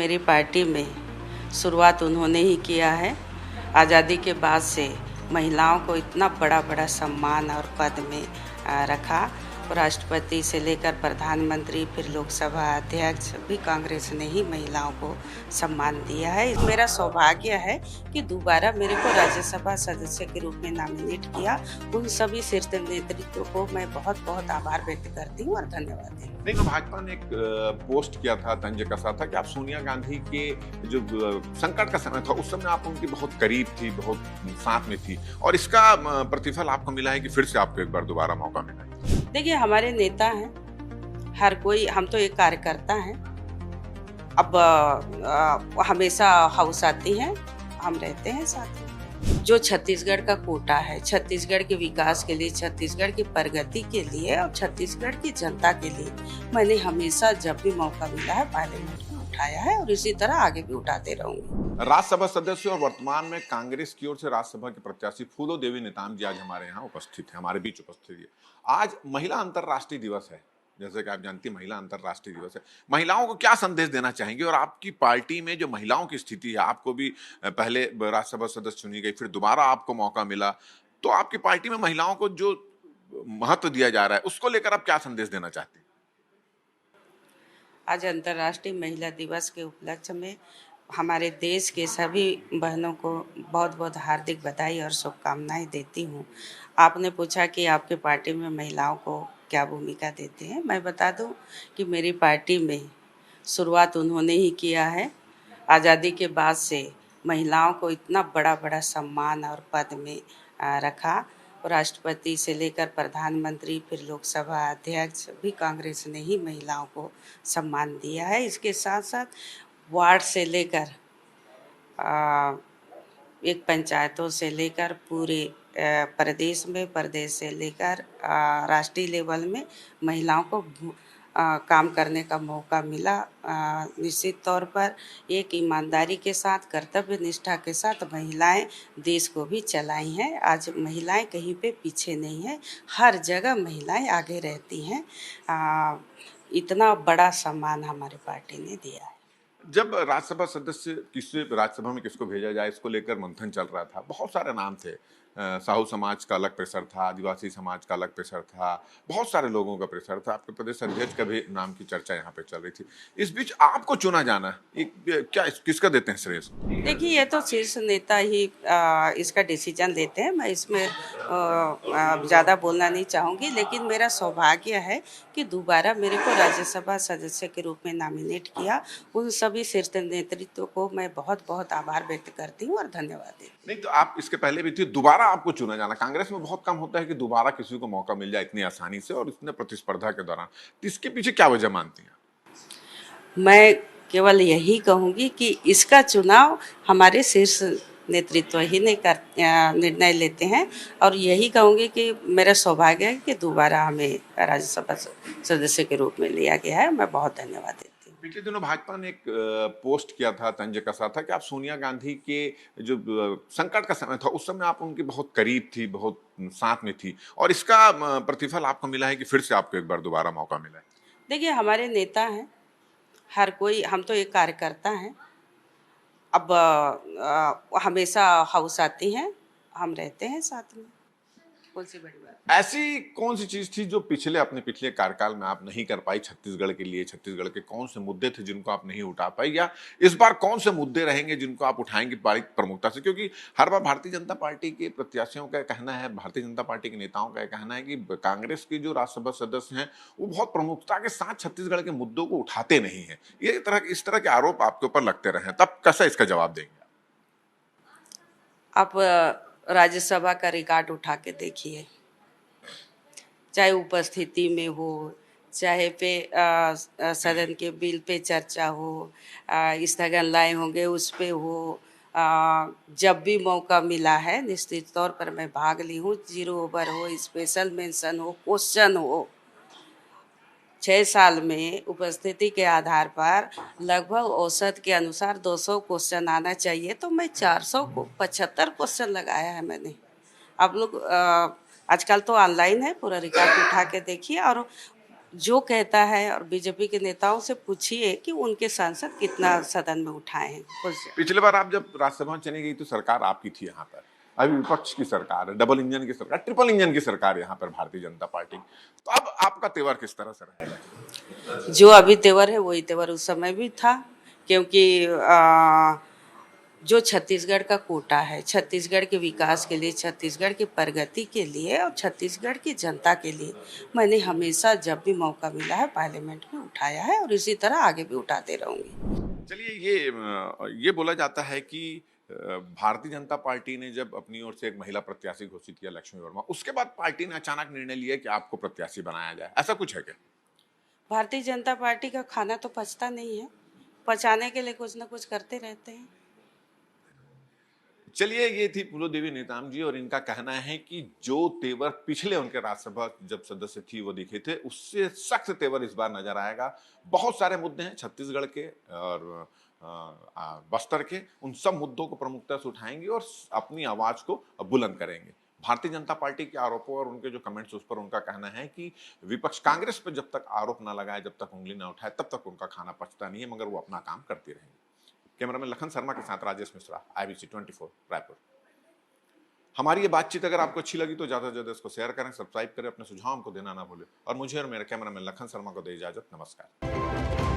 मेरी पार्टी में शुरुआत उन्होंने ही किया है। आज़ादी के बाद से महिलाओं को इतना बड़ा बड़ा सम्मान और पद में रखा। राष्ट्रपति से लेकर प्रधानमंत्री फिर लोकसभा अध्यक्ष भी कांग्रेस ने ही महिलाओं को सम्मान दिया है। मेरा सौभाग्य है कि दोबारा मेरे को राज्यसभा सदस्य के रूप में नॉमिनेट किया। उन सभी शीर्ष नेतृत्व को मैं बहुत बहुत आभार व्यक्त करती हूँ और धन्यवाद देती हूँ। नहीं, भाजपा ने एक पोस्ट किया था, तंज कसा था कि आप सोनिया गांधी के जो संकट का समय था उस समय आप उनकी बहुत करीब थी, बहुत साथ में थी, और इसका प्रतिफल आपको मिला है कि फिर से आपको एक बार दोबारा मौका मिला है। देखिए, हमारे नेता हैं, हर कोई, हम तो एक कार्यकर्ता हैं। अब हमेशा हाउस आती हैं, हम रहते हैं साथ में। जो छत्तीसगढ़ का कोटा है, छत्तीसगढ़ के विकास के लिए, छत्तीसगढ़ की प्रगति के लिए और छत्तीसगढ़ की जनता के लिए मैंने हमेशा जब भी मौका मिला है पार्लियामेंट में उठाया है और इसी तरह आगे भी उठाते रहूंगी। राज्यसभा सदस्य और वर्तमान में कांग्रेस की ओर से राज्यसभा के प्रत्याशी फूलो देवी नेताम जी आज हमारे यहाँ उपस्थित है, हमारे बीच उपस्थित है। आज महिला अंतर्राष्ट्रीय दिवस है, जैसे कि आप जानती हैं महिला अंतर्राष्ट्रीय दिवस है। महिलाओं को क्या संदेश देना चाहेंगे, और आपकी पार्टी में जो महिलाओं की स्थिति है, आपको भी पहले राज्यसभा सदस्य चुनी गई, फिर दोबारा आपको मौका मिला, तो आपकी पार्टी में महिलाओं को जो महत्व दिया जा रहा है उसको लेकर आप क्या संदेश देना चाहते हैं? आज अंतर्राष्ट्रीय महिला दिवस के उपलक्ष्य में हमारे देश के सभी बहनों को बहुत बहुत हार्दिक बधाई और शुभकामनाएं देती हूँ। आपने पूछा कि आपके पार्टी में महिलाओं को क्या भूमिका देते हैं। मैं बता दूं कि मेरी पार्टी में शुरुआत उन्होंने ही किया है। आज़ादी के बाद से महिलाओं को इतना बड़ा बड़ा सम्मान और पद में रखा। राष्ट्रपति से लेकर प्रधानमंत्री फिर लोकसभा अध्यक्ष भी कांग्रेस ने ही महिलाओं को सम्मान दिया है। इसके साथ साथ वार्ड से लेकर एक पंचायतों से लेकर पूरे प्रदेश में, प्रदेश से लेकर राष्ट्रीय लेवल में महिलाओं को काम करने का मौका मिला। निश्चित तौर पर एक ईमानदारी के साथ, कर्तव्य निष्ठा के साथ महिलाएं देश को भी चलाई हैं। आज महिलाएं कहीं पे पीछे नहीं हैं, हर जगह महिलाएं आगे रहती हैं। इतना बड़ा सम्मान हमारी पार्टी ने दिया है। जब राज्यसभा सदस्य राज्यसभा में किसको भेजा जाए इसको लेकर मंथन चल रहा था, बहुत सारे नाम थे। साहू समाज का अलग प्रेशर था, आदिवासी समाज का अलग प्रेशर था, बहुत सारे लोगों का प्रेशर था, आपके प्रदेश अध्यक्ष का भी नाम की चर्चा यहाँ पे चल रही थी। इस बीच आपको चुना जाना क्या किसका देते हैं श्रेय? देखिए, ये तो शीर्ष नेता ही इसका डिसीजन लेते हैं। मैं इसमें ज़्यादा बोलना नहीं चाहूँगी, लेकिन मेरा सौभाग्य है कि दोबारा मेरे को राज्यसभा सदस्य के रूप में नॉमिनेट किया। उन सभी शीर्ष नेतृत्व को मैं बहुत बहुत आभार व्यक्त करती हूँ और धन्यवाद देती हूँ। नहीं, तो आप इसके पहले भी थे, दोबारा आपको चुना जाना, कांग्रेस में बहुत कम होता है कि दोबारा किसी को मौका मिल जाए इतनी आसानी से और इतने प्रतिस्पर्धा के दौरान। इसके पीछे क्या वजह मानती हैं? मैं केवल यही कहूँगी कि इसका चुनाव हमारे शीर्ष नेतृत्व ही निर्णय लेते हैं, और यही कहूँगी कि मेरा सौभाग्य है कि दोबारा हमें राज्यसभा सदस्य के रूप में लिया गया है। मैं बहुत धन्यवाद देती हूँ। पिछले दिनों भाजपा ने एक पोस्ट किया था, तंज कसा था कि आप सोनिया गांधी के जो संकट का समय था उस समय आप उनकी बहुत करीब थी, बहुत साथ में थी, और इसका प्रतिफल आपको मिला है कि फिर से आपको एक बार दोबारा मौका मिला है। देखिए, हमारे नेता हैं, हर कोई, हम तो एक कार्यकर्ता हैं। अब हमेशा हाउस आती हैं, हम रहते हैं साथ में। कौन सी बड़ी बात? ऐसी कौन सी चीज थी जो अपने पिछले कार्यकाल में आप नहीं कर पाई छत्तीसगढ़ के लिए? छत्तीसगढ़ के कौन से मुद्दे थे जिनको आप नहीं उठा पाई, या इस बार कौन से मुद्दे रहेंगे जिनको आप उठाएंगे बड़ी प्रमुखता से? क्योंकि हर बार भारतीय जनता पार्टी के प्रत्याशियों का कहना है, भारतीय जनता पार्टी के नेताओं का कहना है कि कांग्रेस के जो राज्यसभा सदस्य हैं वो बहुत प्रमुखता के साथ छत्तीसगढ़ के मुद्दों को उठाते नहीं है। इस तरह के आरोप आपके ऊपर लगते रहे, तब कैसा इसका जवाब देंगे आप? राज्यसभा का रिकॉर्ड उठा के देखिए, चाहे उपस्थिति में हो, चाहे सदन के बिल पे चर्चा हो, स्थगन लाए होंगे उस पे हो, जब भी मौका मिला है निश्चित तौर पर मैं भाग ली हूँ। 0 ओवर हो, स्पेशल मेंशन हो, क्वेश्चन हो, 6 साल में उपस्थिति के आधार पर लगभग औसत के अनुसार 200 क्वेश्चन आना चाहिए, तो मैं 475 क्वेश्चन लगाया है मैंने। आप लोग आजकल तो ऑनलाइन है, पूरा रिकॉर्ड उठा के देखिए, और जो कहता है, और बीजेपी के नेताओं से पूछिए कि उनके सांसद कितना सदन में उठाए हैं कुछ। पिछली बार आप जब राज्यसभा में चली गई तो सरकार आपकी थी यहाँ पर, अभी विपक्ष की सरकार है, डबल इंजन की सरकार, ट्रिपल इंजन की सरकार यहाँ पर भारतीय जनता पार्टी। तो अब आपका तेवर किस तरह से रहेगा? जो अभी तेवर है वही तेवर उस समय भी था, क्योंकि जो छत्तीसगढ़ का कोटा है, छत्तीसगढ़ के विकास के लिए, छत्तीसगढ़ की प्रगति के लिए और छत्तीसगढ़ की जनता के लिए मैंने हमेशा जब भी मौका मिला है पार्लियामेंट में उठाया है और इसी तरह आगे भी उठाते रहूंगी। चलिए, ये बोला जाता है कि भारतीय जनता पार्टी ने जब अपनी ओर से एक महिला प्रत्याशी घोषित किया, लक्ष्मी वर्मा, उसके बाद पार्टी ने अचानक निर्णय लिया कि आपको प्रत्याशी बनाया जाए, ऐसा कुछ है क्या? भारतीय जनता पार्टी का खाना तो पचता नहीं है, पचाने के लिए कुछ ना कुछ करते रहते हैं। चलिए, ये थी फूलोदेवी नेताम जी, और इनका कहना है कि जो तेवर पिछले उनके राज्यसभा जब सदस्य थी वो दिखे थे, उससे सख्त तेवर इस बार नजर आएगा। बहुत सारे मुद्दे हैं छत्तीसगढ़ के और बस्तर के, उन सब मुद्दों को प्रमुखता से उठाएंगे और अपनी आवाज को बुलंद करेंगे। भारतीय जनता पार्टी के आरोपों और उनके जो कमेंट्स, उस पर उनका कहना है कि विपक्ष कांग्रेस पर जब तक आरोप ना लगाए, जब तक उंगली ना उठाए, तब तक उनका खाना पचता नहीं है, मगर वो अपना काम करते रहेंगे। कैमरामैन लखन शर्मा के साथ राजेश मिश्रा, IBC 24 रायपुर। हमारी ये बातचीत अगर आपको अच्छी लगी तो ज्यादा से ज्यादा इसको शेयर करें, सब्सक्राइब करें, अपने सुझाव हमको देना ना भूलें, और मुझे और मेरे कैमरामैन लखन शर्मा को दे इजाजत। नमस्कार।